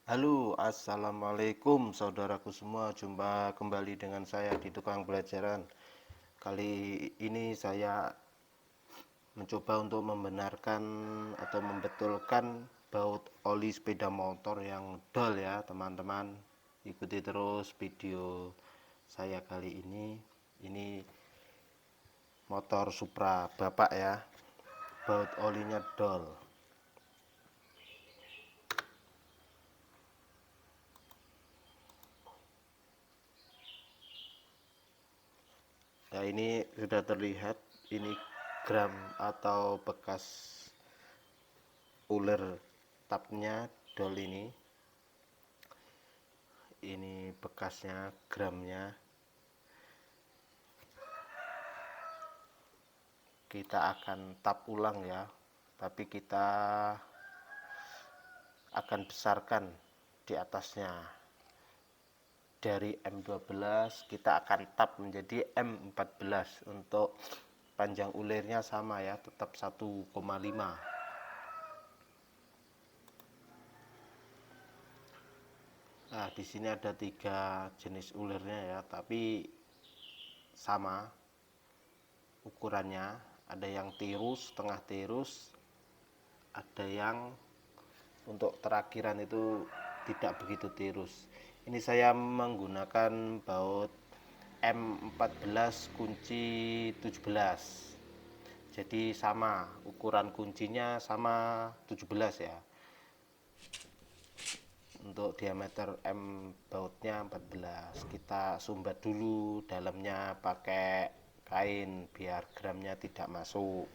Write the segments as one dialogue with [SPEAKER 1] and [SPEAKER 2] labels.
[SPEAKER 1] Halo, assalamualaikum saudaraku semua. Jumpa kembali dengan saya di Tukang Belajaran. Kali ini saya mencoba untuk membenarkan atau membetulkan baut oli sepeda motor yang dol ya, teman-teman. Ikuti terus video saya kali ini. Ini motor Supra Bapak ya. Baut olinya dol. Nah, ini sudah terlihat ini gram atau bekas uler tapnya dol ini bekasnya, gramnya. Kita akan tap ulang ya, tapi kita akan besarkan di atasnya. Dari M12 kita akan tap menjadi M14 untuk panjang ulirnya sama ya, tetap 1,5. Nah, di sini ada 3 jenis ulirnya ya, tapi sama ukurannya. Ada yang tirus, setengah tirus, ada yang untuk terakhiran itu tidak begitu tirus. Ini saya menggunakan baut M14 kunci 17. Jadi sama, ukuran kuncinya sama 17 ya. Untuk diameter M bautnya 14. Kita sumbat dulu dalamnya pakai kain biar gramnya tidak masuk.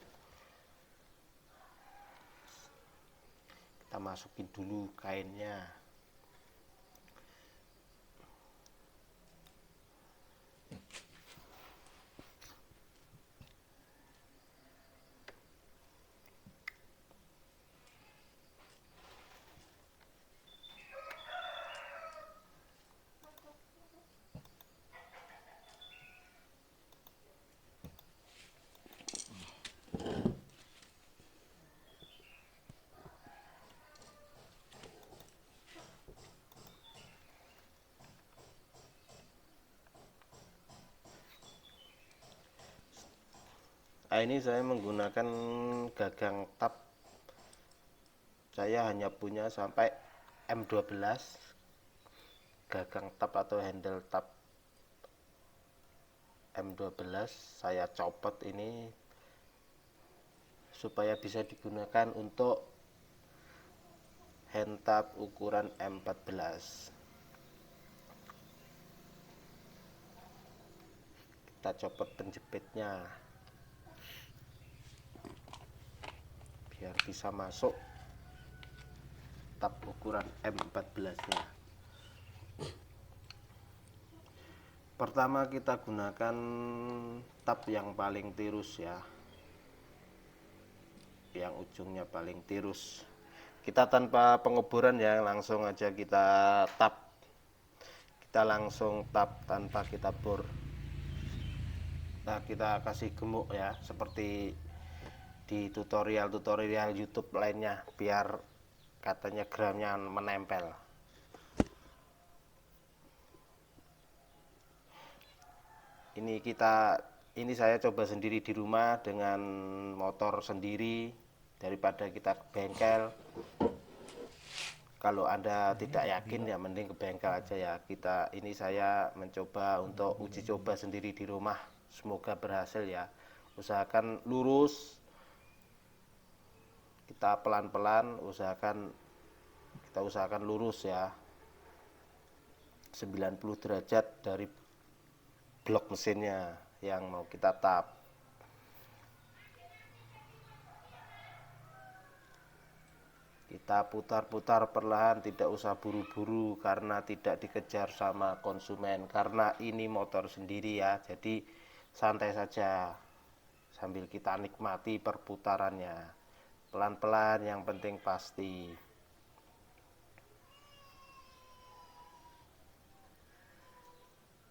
[SPEAKER 1] Kita masukin dulu kainnya. Nah, ini saya menggunakan gagang tap. Saya hanya punya sampai M12. Gagang tap atau handle tap M12 saya copot ini supaya bisa digunakan untuk hand tap ukuran M14. Kita copot penjepitnya biar bisa masuk tap ukuran M14-nya. Pertama kita gunakan tap yang paling tirus ya, yang ujungnya paling tirus. Kita tanpa pengoboran ya, langsung aja kita tap. Kita langsung tap tanpa kita bor. Nah, kita kasih gemuk ya, seperti di tutorial-tutorial YouTube lainnya, biar katanya gramnya menempel. Ini saya coba sendiri di rumah dengan motor sendiri daripada kita ke bengkel. Kalau Anda tidak yakin ya mending ke bengkel aja ya. Ini saya mencoba untuk uji coba sendiri di rumah. Semoga berhasil ya. Usahakan lurus. Kita pelan-pelan kita usahakan lurus ya. 90 derajat dari blok mesinnya yang mau kita tap. Kita putar-putar perlahan, tidak usah buru-buru karena tidak dikejar sama konsumen. Karena ini motor sendiri ya, jadi santai saja sambil kita nikmati perputarannya. Pelan-pelan, yang penting pasti.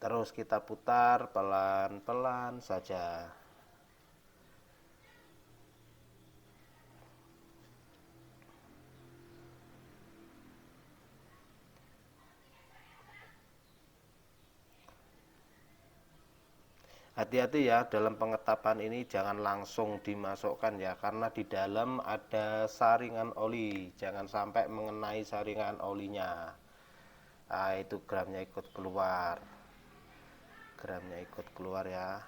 [SPEAKER 1] Terus kita putar pelan-pelan saja. Hati-hati ya dalam pengetapan ini, jangan langsung dimasukkan ya, karena di dalam ada saringan oli, jangan sampai mengenai saringan olinya. Nah, itu gramnya ikut keluar ya.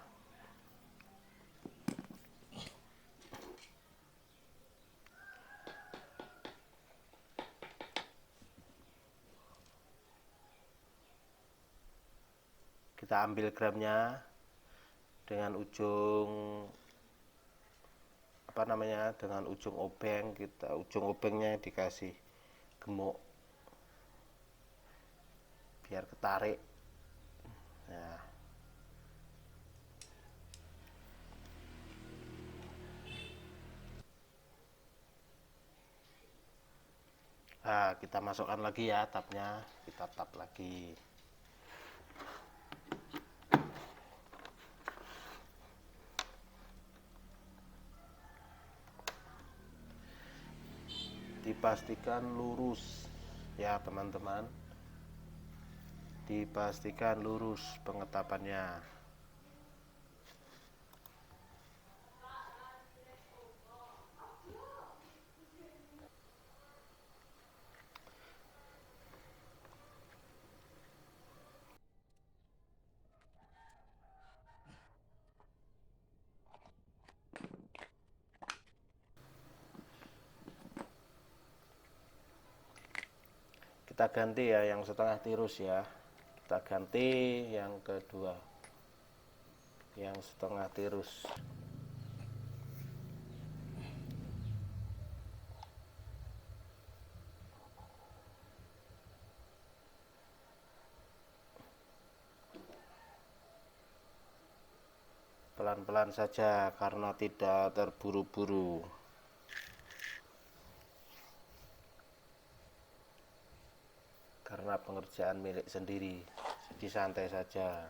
[SPEAKER 1] Kita ambil gramnya dengan ujung dengan ujung obeng. Ujung obengnya dikasih gemuk biar ketarik. Nah, kita masukkan lagi ya tapnya, kita tap lagi. Dipastikan lurus ya teman-teman, dipastikan lurus pengetapannya. Kita ganti ya yang setengah tirus ya, kita ganti yang kedua yang setengah tirus. Pelan-pelan saja karena tidak terburu-buru, karena pengerjaan milik sendiri, jadi santai saja.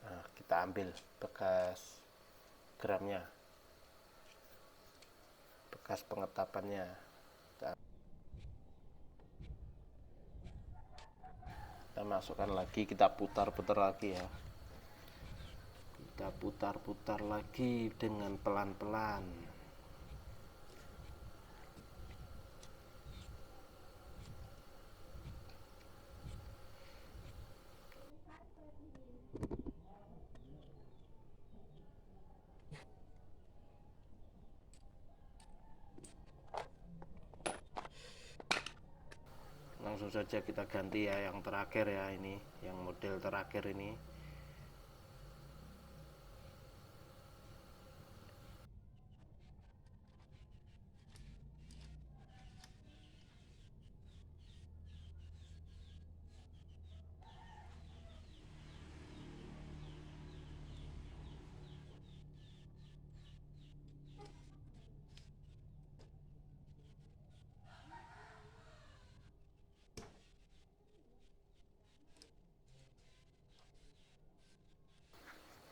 [SPEAKER 1] Nah, kita ambil bekas gramnya, bekas pengetapannya, kita masukkan lagi, kita putar-putar lagi ya, kita putar-putar lagi dengan pelan-pelan. Langsung saja kita ganti ya yang terakhir ya, ini yang model terakhir ini.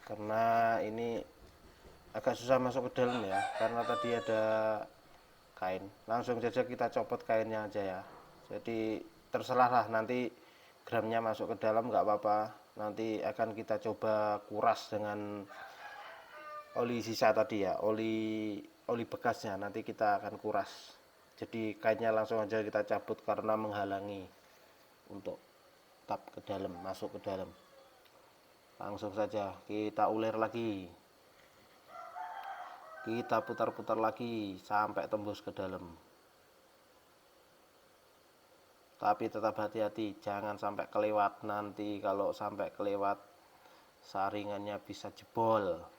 [SPEAKER 1] Karena ini agak susah masuk ke dalam ya, karena tadi ada kain. Langsung saja kita copot kainnya aja ya, jadi terserah lah, nanti gramnya masuk ke dalam nggak apa-apa. Nanti akan kita coba kuras dengan oli sisa tadi ya, oli bekasnya nanti kita akan kuras. Jadi kainnya langsung aja kita cabut karena menghalangi untuk tap ke dalam, masuk ke dalam. Langsung saja kita ulir lagi, kita putar-putar lagi sampai tembus ke dalam. Tapi tetap hati-hati, jangan sampai kelewat. Nanti kalau sampai kelewat, saringannya bisa jebol.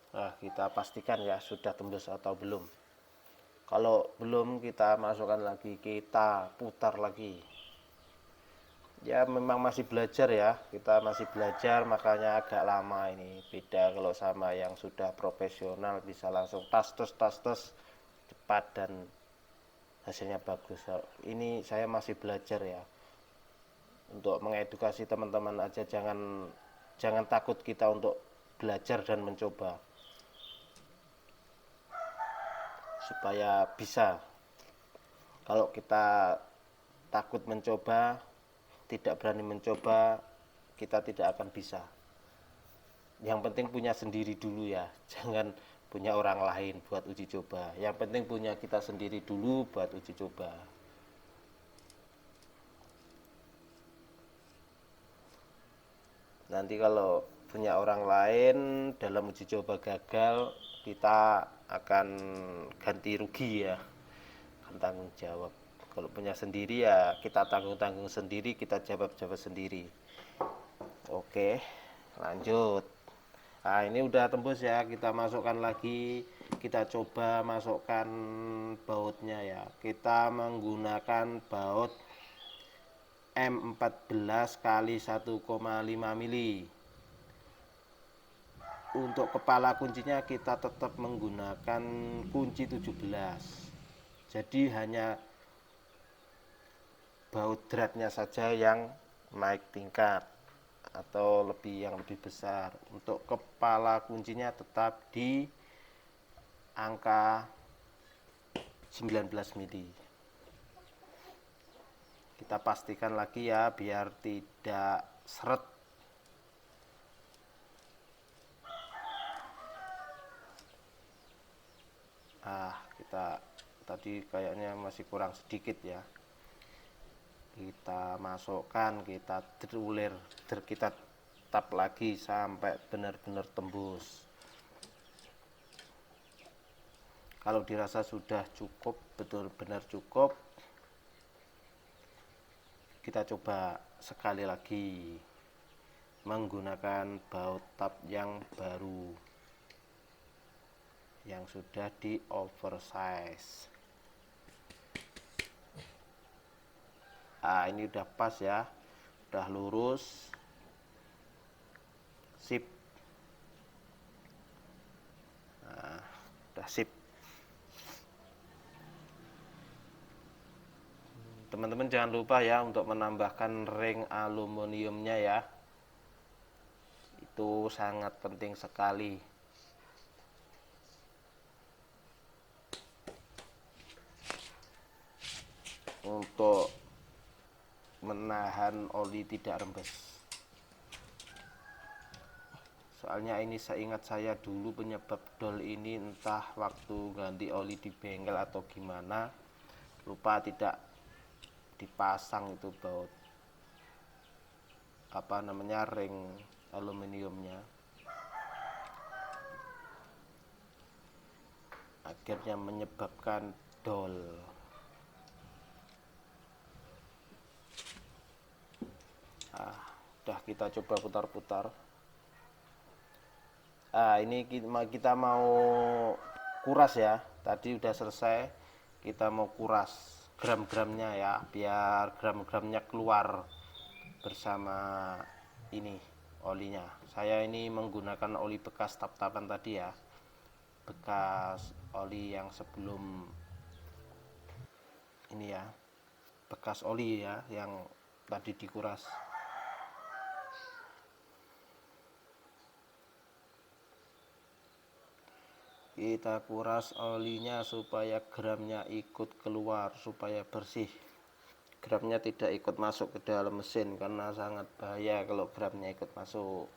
[SPEAKER 1] Nah, kita pastikan ya sudah tembus atau belum. Kalau belum, kita masukkan lagi, kita putar lagi. Ya memang masih belajar ya, kita masih belajar, makanya agak lama ini. Beda kalau sama yang sudah profesional, bisa langsung tas tos cepat dan hasilnya bagus. Ini saya masih belajar ya, untuk mengedukasi teman-teman aja, jangan takut kita untuk belajar dan mencoba supaya bisa. Kalau kita takut mencoba, tidak berani mencoba, kita tidak akan bisa. Yang penting punya sendiri dulu ya, jangan punya orang lain buat uji coba. Yang penting punya kita sendiri dulu buat uji coba. Nanti kalau punya orang lain dalam uji coba gagal, kita akan ganti rugi ya, akan tanggung jawab. Kalau punya sendiri ya kita tanggung sendiri, kita jawab sendiri. Oke, lanjut. Nah, ini udah tembus ya, kita masukkan lagi, kita coba masukkan bautnya ya. Kita menggunakan baut M14 kali 1,5 mili. Untuk kepala kuncinya kita tetap menggunakan kunci 17. Jadi hanya baut dratnya saja yang naik tingkat atau yang lebih besar. Untuk kepala kuncinya tetap di angka 19 mili. Kita pastikan lagi ya biar tidak seret. Kita tadi kayaknya masih kurang sedikit ya. Kita masukkan, kita terulir, kita tap lagi sampai benar-benar tembus. Kalau dirasa sudah cukup, benar-benar cukup, kita coba sekali lagi menggunakan baut tap yang baru, yang sudah di oversize. Ini udah pas ya, udah lurus, sip. Udah sip. Teman-teman jangan lupa ya untuk menambahkan ring aluminiumnya ya, itu sangat penting sekali. Untuk menahan oli tidak rembes. Soalnya ini seingat saya dulu penyebab dol ini entah waktu ganti oli di bengkel atau gimana, lupa tidak dipasang itu baut ring aluminiumnya, akhirnya menyebabkan dol. Udah kita coba putar-putar. Ini kita mau kuras ya, tadi udah selesai, kita mau kuras gram-gramnya ya, biar gram-gramnya keluar bersama ini olinya. Saya ini menggunakan oli bekas tap-tapan tadi ya, bekas oli yang sebelum ini ya, bekas oli ya yang tadi dikuras. Kita kuras olinya supaya gramnya ikut keluar, supaya bersih. Gramnya tidak ikut masuk ke dalam mesin, karena sangat bahaya kalau gramnya ikut masuk.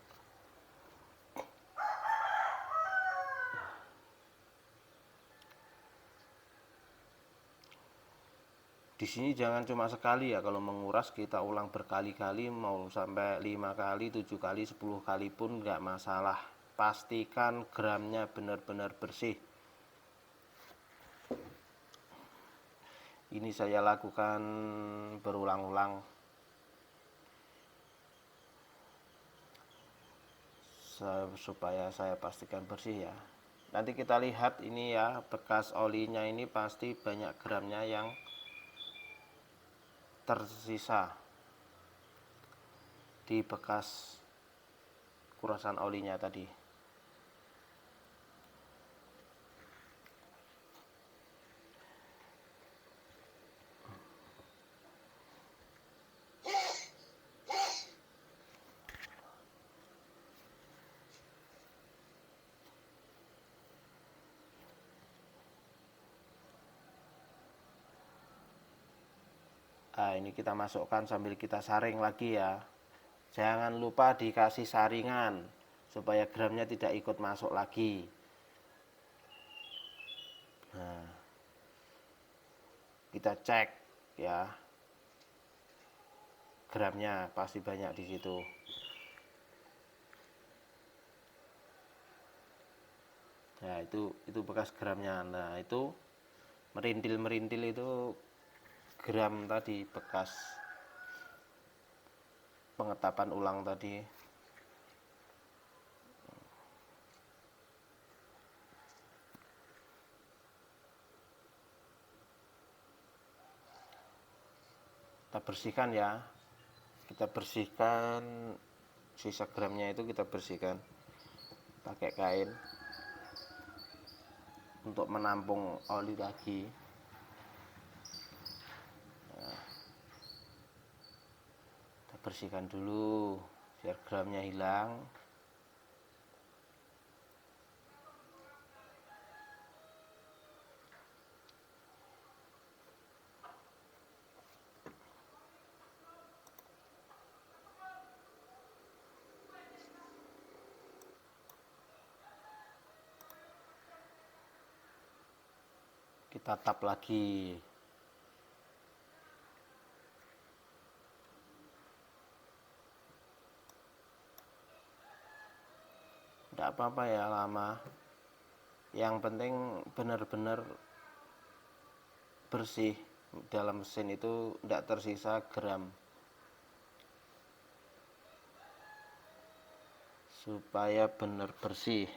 [SPEAKER 1] Di sini jangan cuma sekali ya, kalau menguras kita ulang berkali-kali, mau sampai 5 kali, 7 kali, 10 kali pun nggak masalah. Pastikan gramnya benar-benar bersih. Ini saya lakukan berulang-ulang supaya saya pastikan bersih ya. Nanti kita lihat ini ya, bekas olinya ini pasti banyak gramnya yang tersisa di bekas kurasan olinya tadi. Nah, ini kita masukkan sambil kita saring lagi ya. Jangan lupa dikasih saringan supaya gramnya tidak ikut masuk lagi. Nah, kita cek ya, gramnya pasti banyak di situ. Nah, itu bekas gramnya. Nah, itu merintil itu gram tadi, bekas pengetapan ulang tadi. Kita bersihkan ya, kita bersihkan sisa gramnya itu, kita bersihkan pakai kain untuk menampung oli lagi. Nah, kita bersihkan dulu biar gramnya hilang. Kita tap lagi. Tidak apa-apa ya lama, yang penting benar-benar bersih, dalam mesin itu tidak tersisa gram, supaya benar bersih.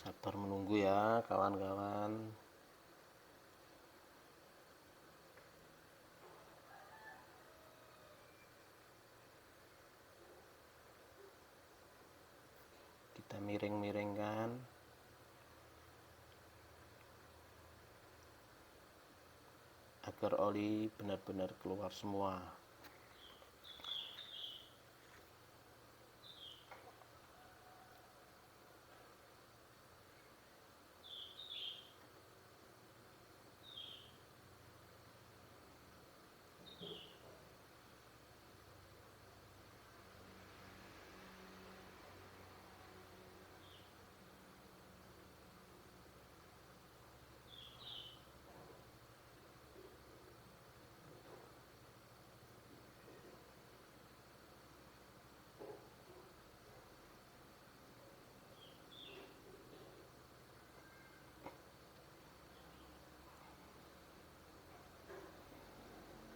[SPEAKER 1] Sabar menunggu ya kawan-kawan. Kita miring-miringkan agar oli benar-benar keluar semua.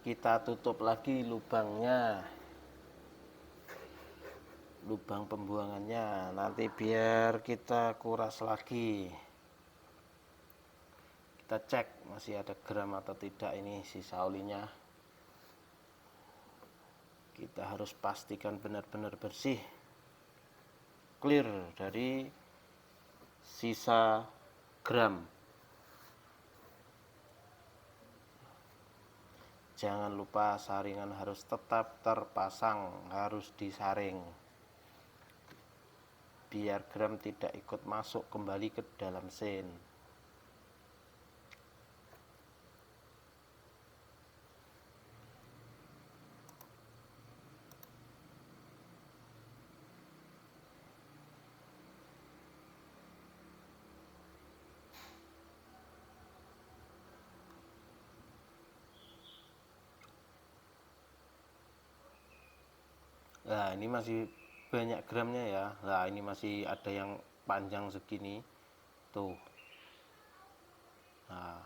[SPEAKER 1] Kita tutup lagi lubangnya, lubang pembuangannya, nanti biar kita kuras lagi. Kita cek masih ada gram atau tidak ini sisa olinya. Kita harus pastikan benar-benar bersih, clear dari sisa gram. Jangan lupa saringan harus tetap terpasang, harus disaring biar gram tidak ikut masuk kembali ke dalam mesin. Nah, ini masih banyak gramnya ya. Nah, ini masih ada yang panjang segini tuh. Nah,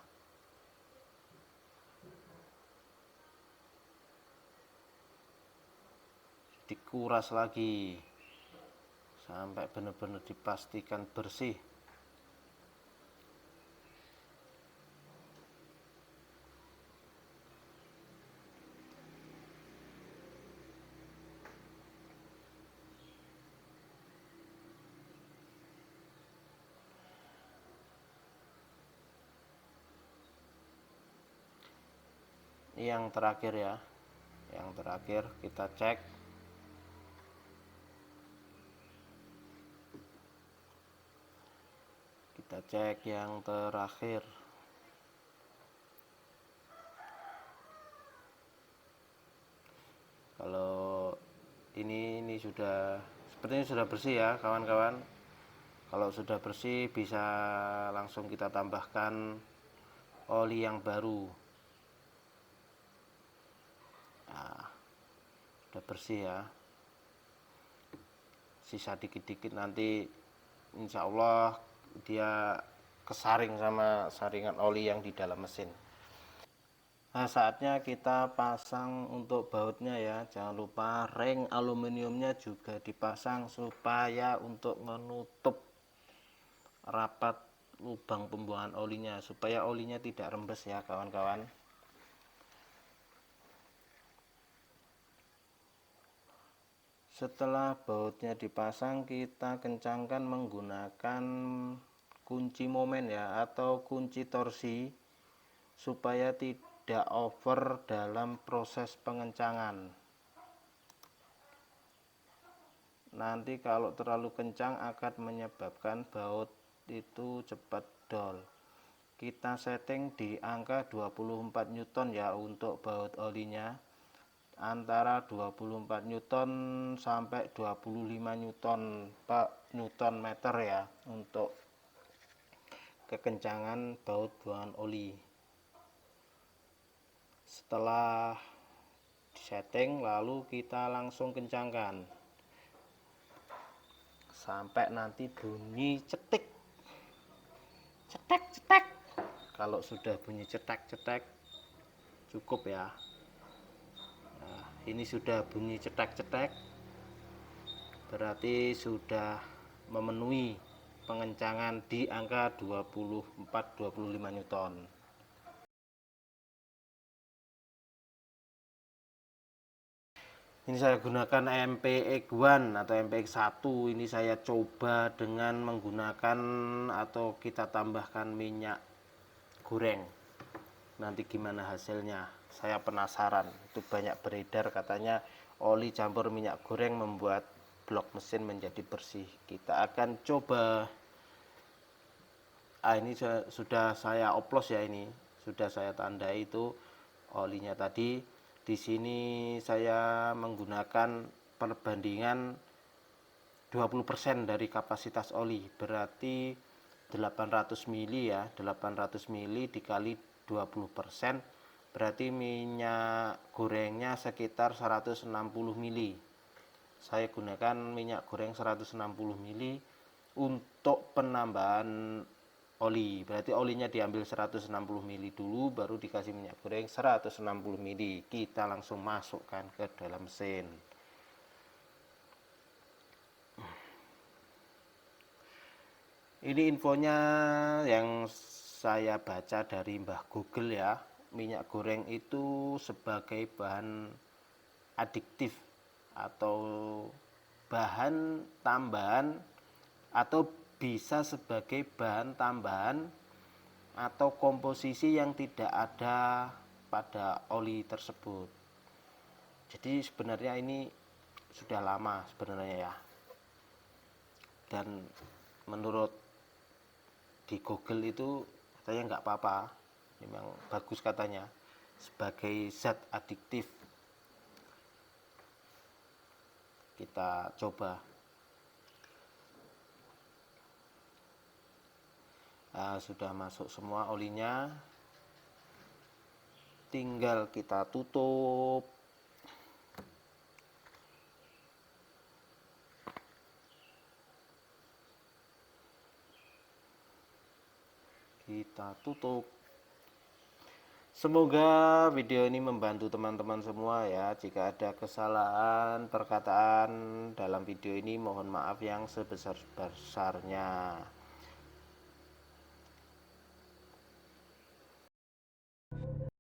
[SPEAKER 1] dikuras lagi sampai benar-benar dipastikan bersih. yang terakhir ya, yang terakhir kita cek. Kita cek yang terakhir. Kalau ini sudah sepertinya sudah bersih ya kawan-kawan. Kalau sudah bersih bisa langsung kita tambahkan oli yang baru. Nah, sudah bersih ya. Sisa dikit-dikit nanti insya Allah dia kesaring sama saringan oli yang di dalam mesin. Nah, saatnya kita pasang untuk bautnya ya. Jangan lupa ring aluminiumnya juga dipasang supaya untuk menutup rapat lubang pembuangan olinya, supaya olinya tidak rembes ya kawan-kawan. Setelah bautnya dipasang, kita kencangkan menggunakan kunci momen ya, atau kunci torsi, supaya tidak over dalam proses pengencangan. Nanti kalau terlalu kencang akan menyebabkan baut itu cepat dol. Kita setting di angka 24 Newton ya untuk baut olinya, antara 24 Newton sampai 25 Newton per Newton meter ya untuk kekencangan baut buangan oli. Setelah setting lalu kita langsung kencangkan sampai nanti bunyi cetik, cetek cetek. Kalau sudah bunyi cetek cetek cukup ya. Nah, ini sudah bunyi cetek cetek, berarti sudah memenuhi pengencangan di angka 24-25 Newton. Ini saya gunakan MPX1 atau MPX1. Ini saya coba dengan menggunakan atau kita tambahkan minyak goreng. Nanti gimana hasilnya? Saya penasaran. Itu banyak beredar katanya oli campur minyak goreng membuat blok mesin menjadi bersih. Kita akan coba. Ini sudah saya oplos ya, ini sudah saya tandai itu olinya tadi. Di sini saya menggunakan perbandingan 20% dari kapasitas oli, berarti 800 ml ya, 800 ml dikali 20%, berarti minyak gorengnya sekitar 160 ml. Saya gunakan minyak goreng 160 ml untuk penambahan oli, berarti olinya diambil 160 ml dulu, baru dikasih minyak goreng 160 ml. Kita langsung masukkan ke dalam mesin. Ini infonya yang saya baca dari Mbah Google ya. Minyak goreng itu sebagai bahan adiktif atau bahan tambahan, atau bisa sebagai bahan tambahan atau komposisi yang tidak ada pada oli tersebut. Jadi sebenarnya ini sudah lama sebenarnya ya. Dan menurut di Google itu katanya nggak apa-apa, memang bagus katanya sebagai zat adiktif. Kita coba. Nah, sudah masuk semua olinya, tinggal kita tutup. Kita tutup. Semoga video ini membantu teman-teman semua ya. Jika ada kesalahan perkataan dalam video ini, mohon maaf yang sebesar-besarnya.